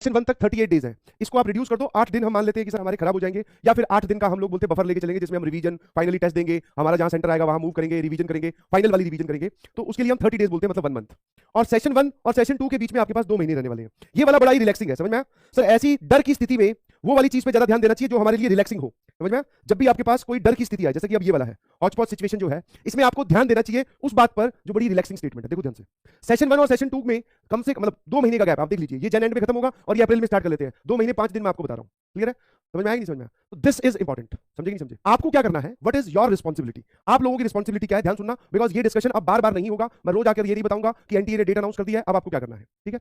Session 1 तक 38 days है, इसको आप रिड्यूस कर दो, 8 दिन हम मान लेते हैं कि सर हमारे खराब हो जाएंगे, या फिर 8 दिन का हम लोग बोलते हैं बफर लेके चलेंगे जिसमें हम रिवीजन फाइनली टेस्ट देंगे, हमारा जहां सेंटर आएगा वहां मूव करेंगे, रिवीजन करेंगे, फाइनल वाली रिवीजन करेंगे, तो उसके लिए हम 30 डेज बोलते हैं, मतलब 1 मंथ। और सेशन 1 और सेशन 2 के बीच में आपके पास 2 महीने रहने वाले हैं। ये वाला बड़ा ही रिलैक्सिंग है, समझ में आया? सर ऐसी डर की स्थिति में वो वाली चीज पे ज्यादा ध्यान देना चाहिए जो हमारे लिए रिलैक्सिंग हो, समझ में आया? जब भी आपके पास कोई डर की स्थिति है, जैसे कि अब ये वाला है हॉटस्पॉट सिचुएशन जो है, इसमें आपको ध्यान देना चाहिए उस बात पर जो बड़ी रिलैक्सिंग स्टेटमेंट है। देखो ध्यान से, सेशन 1 और सेशन 2 में कम से कम मतलब 2 महीने का गैप, आप देख लीजिए, ये जन एंड में खत्म होगा और ये अप्रैल में स्टार्ट कर लेते हैं, 2 महीने 5 दिन में आपको बता रहा हूं। क्लियर है? समझ में आया कि नहीं समझ में आया? तो दिस इज इंपॉर्टेंट, समझे कि नहीं समझे? आपको क्या करना है, व्हाट इज योर रिस्पॉन्सिबिलिटी, आप लोगों की रिस्पॉन्सिबिलिटी क्या है, ध्यान सुनना, बिकॉज ये डिस्कशन अब बार बार नहीं होगा, मैं रोज आकर ये नहीं बताऊंगा कि एनटीए ने डेट अनाउंस कर दिया है, अब आपको क्या करना है, ठीक है?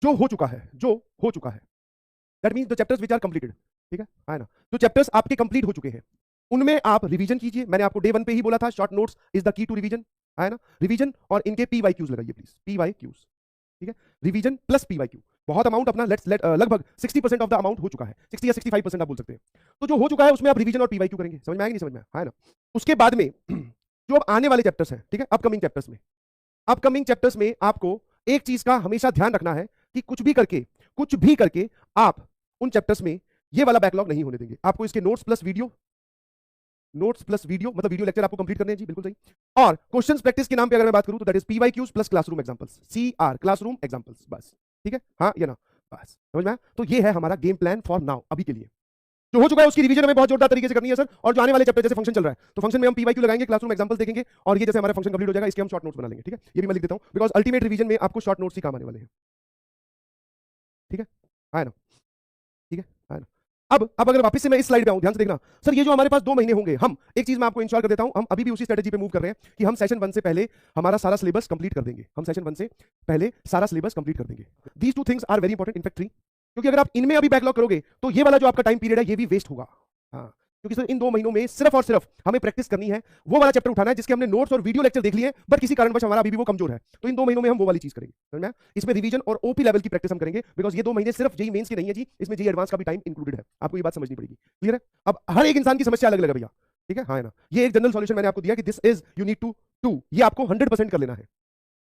जो हो चुका है, जो हो चुका है, that means the chapters which are completed, ठीक है ना? जो चैप्टर्स आपके कंप्लीट हो चुके हैं उनमें आप रिवीजन कीजिए। मैंने आपको डे 1 पे ही बोला था, short notes is the key to revision, है ना? रिवीजन और इनके पीवाईक्यूज लगाइए प्लीज, पीवाईक्यूज, ठीक है? रिवीजन प्लस पीवाईक्यू, बहुत अमाउंट अपना लगभग 60% ऑफ द अमाउंट हो चुका है, 60 या 65% आप बोल सकते हैं। तो जो हो चुका है उसमें आप रिवीजन और पीवाईक्यू करेंगे, समझ में आएगा नहीं समझ में, है ना? उसके बाद में जो अब आने वाले चैप्टर्स हैं, ठीक है, अपकमिंग चैप्टर्स में आपको एक चीज का हमेशा ध्यान रखना है कि कुछ भी करके आप उन चैप्टर्स में ये वाला बैकलॉग नहीं होने देंगे। आपको इसके नोट्स प्लस वीडियो मतलब वीडियो लेक्चर आपको कंप्लीट करने हैं जी, बिल्कुल सही। और क्वेश्चंस प्रैक्टिस के नाम पे अगर मैं बात करूं तो that is PYQs plus classroom examples, CR classroom examples, बस, ठीक है, हाँ या ना, बस, समझ में आया? तो ये है हमारा गेम प्लान फॉर नाउ, अभी के लिए। जो हो चुका है उसकी रिवीजन हमें बहुत जोरदार तरीके से करनी है सर, और जो आने वाले चैप्टर जैसे फंक्शन चल रहा है तो फंक्शन में हम पीवाईक्यू लगाएंगे, क्लासरूम एग्जांपल्स देखेंगे, और ये जैसे हमारा फंक्शन कंप्लीट हो जाएगा इसके हम शॉर्ट नोट्स बना लेंगे, ठीक है? ये भी मैं लिख देता हूं बिकॉज अल्टीमेट रिवीजन में आपको शॉर्ट नोट्स ही काम आने वाले हैं, ठीक है ना? ठीक है ना? अब अगर वापस से मैं इस स्लाइड पे आऊं, ध्यान से देखना सर, ये जो हमारे पास 2 महीने होंगे, हम एक चीज मैं आपको इंश्योर कर देता हूं, हम अभी भी उसी स्ट्रेटेजी पे मूव कर रहे हैं कि हम सेशन 1 से पहले हमारा सारा सिलेबस कंप्लीट कर देंगे, हम सेशन 1 से पहले सारा सिलेबस कंप्लीट कर देंगे। These 2 things are very important, in fact 3, क्योंकि अगर आप इनमें अभी बैकलॉग करोगे तो ये वाला जो आपका टाइम पीरियड है ये भी वेस्ट होगा। हाँ, क्योंकि सर इन 2 महीनों में सिर्फ और सिर्फ हमें प्रैक्टिस करनी है, वो वाला चैप्टर उठाना है जिसके हमने नोट्स और वीडियो लेक्चर देख लिए, बट किसी कारणवश हमारा अभी भी वो कमजोर है, तो इन 2 महीनों में हम वो वाली चीज करेंगे, समझ में आया? इसमें रिवीजन और ओपी लेवल की प्रैक्टिस हम करेंगे, बिकॉज ये 2 महीने सिर्फ जेई मेंस के नहीं है जी, इसमें जेई एडवांस का भी टाइम इंक्लूडेड है, आपको ये बात समझनी पड़ेगी। क्लियर है? अब हर एक इंसान की समस्या अलग अलग है भैया, ठीक है, हाँ है ना? ये एक जनरल सॉल्यूशन मैंने आपको दिया कि this is you need to do, ये आपको 100% कर लेना है।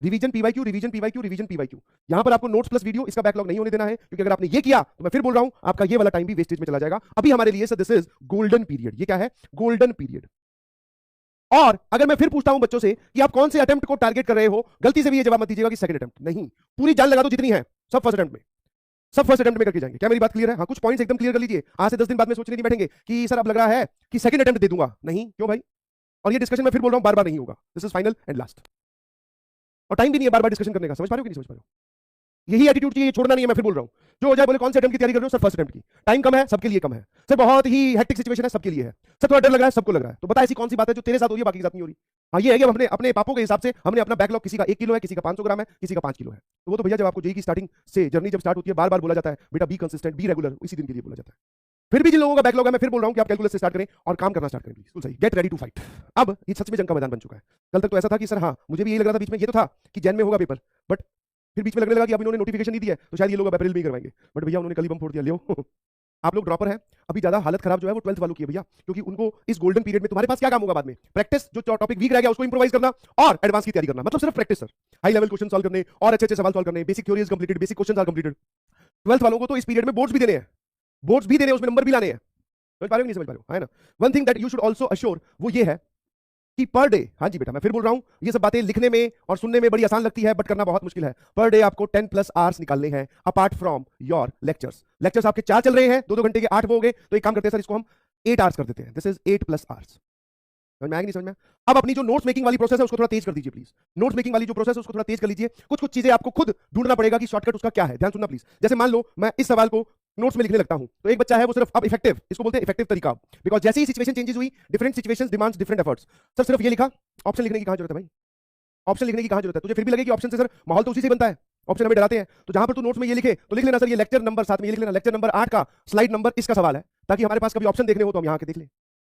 Revision PYQ, revision PYQ, revision PYQ, यहां पर आपको नोट्स प्लस वीडियो, इसका बैकलॉग नहीं होने देना है, क्योंकि अगर आपने ये किया तो मैं फिर बोल रहा हूं आपका ये वाला टाइम भी वेस्टेज में चला जाएगा। अभी हमारे लिए sir this is golden period, ये क्या है? Golden period. और अगर मैं फिर पूछता हूं बच्चों से कि आप कौन से अटेम्प्ट को टारगेट कर रहे हो, गलती से भी ये जवाब मत दीजिएगा कि सेकंड अटेम्प्ट, नहीं, पूरी जान लगा दो जितनी है, सब फर्स्ट अटेम्प्ट में, सब फर्स्ट अटेम्प्ट में करके जाएंगे। क्या मेरी बात क्लियर है? हाँ, कुछ पॉइंट्स एकदम क्लियर कर लीजिए, आज से 10 दिन बाद में सोचने नहीं बैठेंगे कि सर अब लग रहा है कि सेकंड अटेम्प्ट दे दूंगा, नहीं, क्यों भाई? और ये डिस्कशन मैं फिर बोल रहा हूं बार बार नहीं होगा, this is final and last, और टाइम भी नहीं है बार बार डिस्कशन करने का, समझ पा रहे हो कि नहीं समझ पा रहे हो? यही एटीट्यूड चाहिए, छोड़ना नहीं है, मैं फिर बोल रहा हूं। जो हो जाए बोले कौन से अटेम्प्ट की तैयारी कर रहे हो सर? फर्स्ट अटेम्प्ट की। टाइम कम है, सबके लिए कम है सर, बहुत ही हेक्टिक सिचुएशन है, सबके लिए है सर, थोड़ा डर लग रहा है, सबको लग रहा है, तो बता ऐसी कौन सी बात है जो तेरे साथ हो रही है बाकी के साथ नहीं हो रही? हाँ, ये है कि हमने अपने पापों के हिसाब से हमने अपना बैकलॉग, किसी का 1 किलो है, किसी का 500 ग्राम है, किसी का 5 किलो है, तो वो तो भैया जब आपको जेई की स्टार्टिंग से जर्नी जब स्टार्ट होती है बार बार बोला जाता है बेटा बी कंसिस्टेंट, बी रेगुलर, इसी दिन के लिए बोला जाता है। फिर भी जिन लोगों का बैकलॉग है मैं फिर बोल रहा हूं कि आप कैलकुलस से स्टार्ट करें और काम करना स्टार्ट करें, बिल्कुल सही, गेट रेडी टू फाइट। अब ये सच में जंग का मैदान बन चुका है। कल तक तो ऐसा था कि सर हाँ मुझे भी यही लग रहा था बीच में, ये तो था कि जैन में होगा पेपर, बट फिर बीच में लगने लगा कि अब इन्होंने नोटिफिकेशन नहीं दिया है तो शायद ये लोग अप्रैल में ही करवाएंगे, बट भैया उन्होंने कल ही बम फोड़ दिया, लियो आप लोग ड्रॉपर हैं, अभी ज्यादा हालत खराब जो है वो 12th वालों की है भैया, क्योंकि उनको इस गोल्डन पीरियड में तुम्हारे पास क्या काम होगा बाद में? प्रैक्टिस, जो टॉपिक वीक रह गया उसको इंप्रोवाइज करना और एडवांस की तैयारी करना, मतलब सिर्फ practice sir, high level question solve करने और अच्छे अच्छे सवाल सॉल्व करने, basic theory is completed, basic questions are completed. 12th वालों को तो इस पीरियड में बोर्ड्स भी देने हैं, बोर्ड्स भी देने हैं, उसमें नंबर भी लाने हैं, समझ पा रहे हो नहीं समझ पा रहे हो, है ना? One thing that you should also assure, वो ये है कि पर डे, हाँ जी बेटा मैं फिर बोल रहा हूं, ये सब बातें लिखने में और सुनने में बड़ी आसान लगती है बट करना बहुत मुश्किल है। पर डे आपको 10+ आवर्स निकालने हैं अपार्ट फ्रॉम योर लेक्चर्स आपके 4 चल रहे हैं, 2-2 घंटे के 8 हो गए, तो एक काम करते हैं सर इसको हम 8 आवर्स कर देते हैं, दिस इज 8+ आवर्स। समझ में आएगी नहीं समझ में? अब अपनी जो नोट्स मेकिंग वाली प्रोसेस है उसको थोड़ा तेज कर दीजिए प्लीज, नोट्स मेकिंग वाली जो प्रोसेस है उसको थोड़ा तेज कर लीजिए, कुछ कुछ चीजें आपको खुद ढूंढना पड़ेगा कि शॉर्टकट उसका क्या है, ध्यान सुनना प्लीज। जैसे मान लो मैं इस सवाल को नोट्स में लिखने लगता हूं तो एक बच्चा है वो सिर्फ अब इफेक्टिव, इसको बोलते हैं इफेक्टिव तरीका, बिकॉज जैसे ही सिचुएशन चेंजेस हुई, different situations demands different efforts. Sir सिर्फ ये लिखा, ऑप्शन लिखने की कहां जरूरत है भाई? ऑप्शन लिखने की कहां जरूरत है? तुझे फिर भी लगे कि ऑप्शन से सर माहौल तो उसी से बनता है, ऑप्शन हमें डराते हैं, तो जहां पर तू नोट्स में ये लिखे तो लिख लेना सर ये लेक्चर नंबर, साथ में ये लिख लेना लेक्चर नंबर 8 का स्लाइड नंबर इसका सवाल है, ताकि हमारे पास कभी ऑप्शन देखने हो तो हम यहां के देख लें।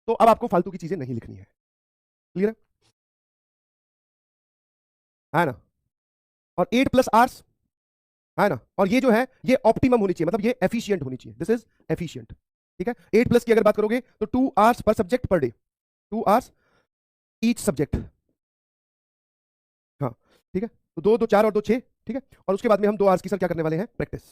तो अब आपको फालतू की चीजें नहीं लिखनी है, क्लियर है ना? और 8+ आवर्स, है ना? और ये जो है ये ऑप्टिमम होनी चाहिए, मतलब ये एफिशिएंट होनी चाहिए, दिस इज एफिशिएंट, ठीक है? 8+ की अगर बात करोगे तो 2 hours per subject per day, 2 hours each subject, हाँ ठीक है, तो 2 2 4 और 2 6, ठीक है? और उसके बाद में हम 2 आवर्स की सर क्या करने वाले हैं? प्रैक्टिस।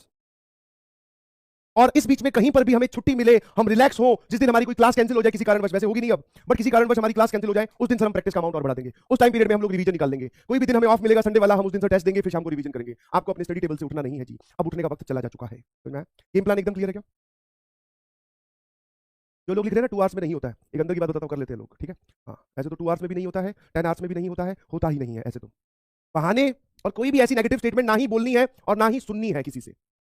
और इस बीच में कहीं पर भी हमें छुट्टी मिले, हम रिलैक्स हो, जिस दिन हमारी कोई क्लास कैंसिल हो जाए किसी कारणवश, वैसे होगी नहीं अब, बट किसी कारणवश हमारी क्लास कैंसिल हो जाए, उस दिन सर हम प्रैक्टिस का अमाउंट और बढ़ा देंगे। उस टाइम पीरियड में हम लोग रिवीजन निकाल लेंगे। कोई भी दिन हमें ऑफ मिलेगा संडे वाला, हम उस दिन से टेस्ट देंगे, फिर शाम को रिवीजन करेंगे। आपको अपने स्टडी टेबल से उठना नहीं है जी, अब उठने का वक्त चला जा चुका है। गेम प्लान एकदम क्लियर है क्या? जो लोग लिख रहे हैं ना 2 आवर्स में नहीं होता है, एक अंदर की बात बताता हूं, कर लेते हैं लोग, ठीक है? हाँ, ऐसे तो 2 आवर्स में भी नहीं होता है, 10 आवर्स में भी नहीं होता है, होता ही नहीं है ऐसे तो। बहाने और कोई भी ऐसी नेगेटिव स्टेटमेंट ना ही बोलनी है और ना ही सुननी है किसी से।